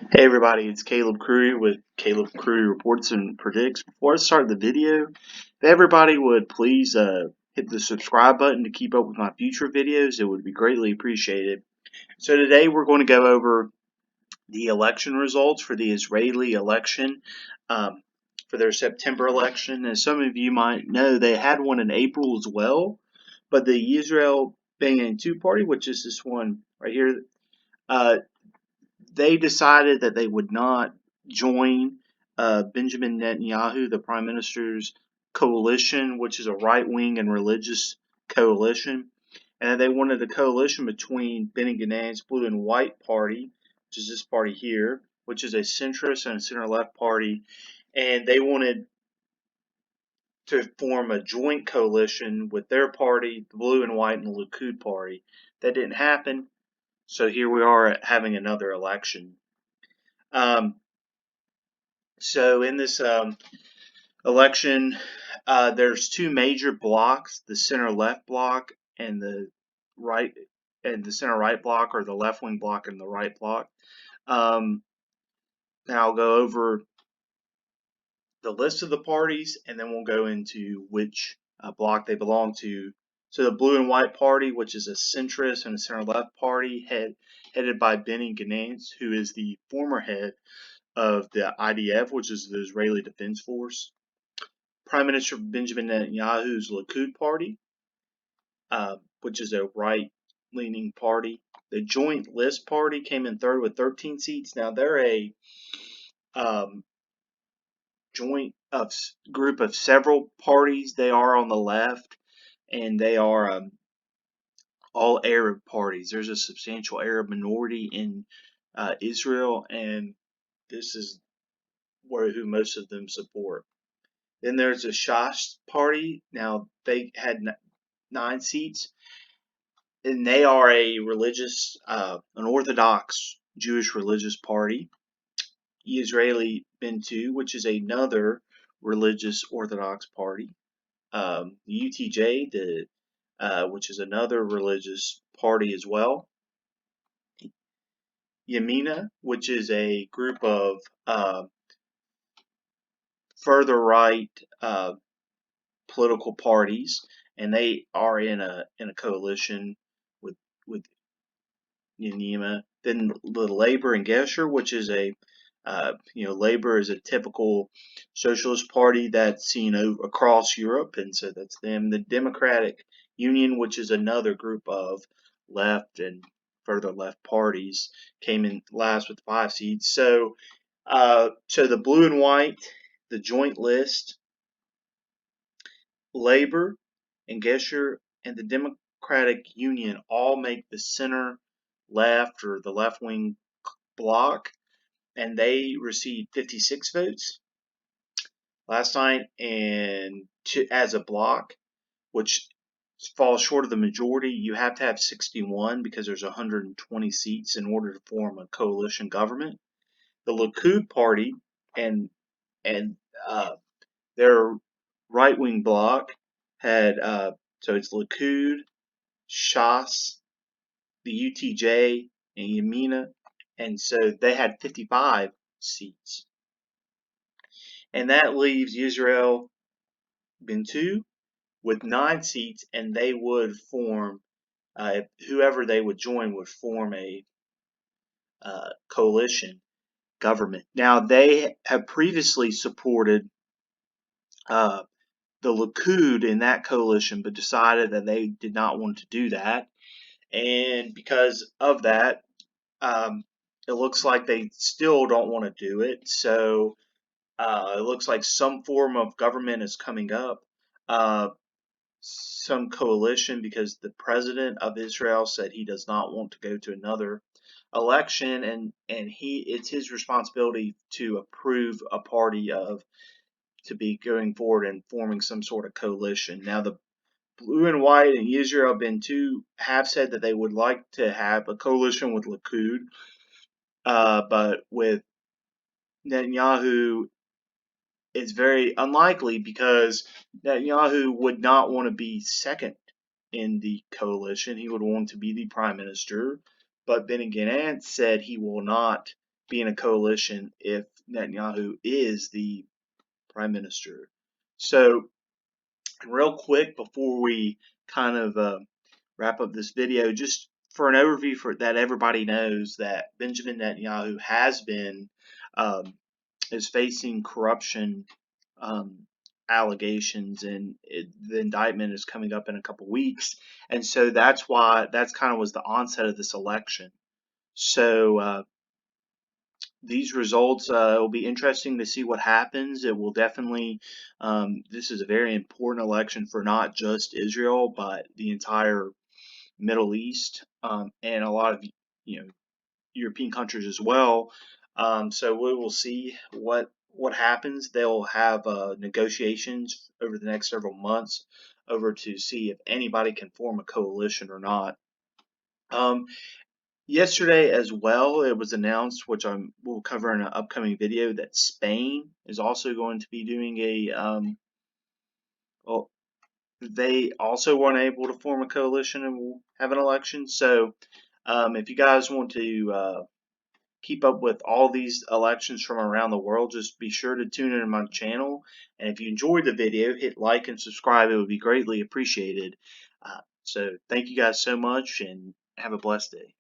Hey everybody, it's Caleb Crew with Caleb Crew Reports and Predicts. Before I start the video, if everybody would please hit the subscribe button to keep up with my future videos, it would be greatly appreciated. So today we're going to go over the election results for the Israeli election, um, for their September election. As some of you might know, they had one in April as well, but the Israel Banyan 2 party, which is this one right here, uh, they decided that they would not join Benjamin Netanyahu, the prime minister's coalition, which is a right-wing and religious coalition, and they wanted a coalition between Benny Gantz Blue and White Party, which is this party here, which is a centrist and a center-left party, and they wanted to form a joint coalition with their party, the Blue and White, and the Likud party. That didn't happen, so here we are having another election. So in this election, there's two major blocks: the center-left block and the right, and the center-right block, or the left-wing block and the right block. Now I'll go over the list of the parties, and then we'll go into which block they belong to. So the Blue and White Party, which is a centrist and a center-left party, headed by Benny Gantz, who is the former head of the IDF, which is the Israeli Defense Force. Prime Minister Benjamin Netanyahu's Likud party, which is a right-leaning party. The Joint List party came in third with 13 seats. Now they're a joint group of several parties. They are on the left, and they are all Arab parties. There's a substantial Arab minority in Israel, and this is who most of them support. Then there's the Shas party. Now they had 9 seats, and they are a religious, an Orthodox Jewish religious party. Israeli Banyan, which is another religious Orthodox party. The UTJ, which is another religious party as well. Yamina, which is a group of further right political parties, and they are in a coalition with Yamina. Then the Labor and Gesher, which is a Labor is a typical socialist party that's seen across Europe, and so that's them. The Democratic Union, which is another group of left and further left parties, came in last with 5 seats. So the Blue and White, the Joint List, Labor and Gesher, and the Democratic Union all make the center left, or the left wing bloc, and they received 56 votes last night, and as a bloc, which falls short of the majority. You have to have 61 because there's 120 seats in order to form a coalition government. The Likud party and their right-wing bloc had so it's Likud, Shas, the UTJ, and Yamina, and so they had 55 seats, and that leaves Israel Banyan with 9 seats, and they would form, whoever they would join would form a coalition government. Now, they have previously supported the Likud in that coalition, but decided that they did not want to do that, and because of that, it looks like they still don't want to do it. So it looks like some form of government is coming up. Some coalition, because the president of Israel said he does not want to go to another election, and it's his responsibility to approve a party to be going forward and forming some sort of coalition. Now the Blue and White and Israel Banyan have said that they would like to have a coalition with Likud, but with Netanyahu, it's very unlikely, because Netanyahu would not want to be second in the coalition. He would want to be the prime minister, but Benny Gantz said he will not be in a coalition if Netanyahu is the prime minister. So, real quick before we kind of wrap up this video, just for an overview for that everybody knows that Benjamin Netanyahu has been is facing corruption um, allegations, and the indictment is coming up in a couple weeks, and so that's why that's kind of was the onset of this election. So these results, it will be interesting to see what happens. It will definitely, this is a very important election for not just Israel, but the entire Middle East, and a lot of, you know, European countries as well. So we will see what happens. They'll have negotiations over the next several months over to see if anybody can form a coalition or not. Um, Yesterday as well, it was announced, which we'll cover in an upcoming video, that Spain is also going to be doing a well, they also weren't able to form a coalition and will have an election. So if you guys want to keep up with all these elections from around the world, just be sure to tune in to my channel. And if you enjoyed the video, hit like and subscribe. It would be greatly appreciated. So thank you guys so much, and have a blessed day.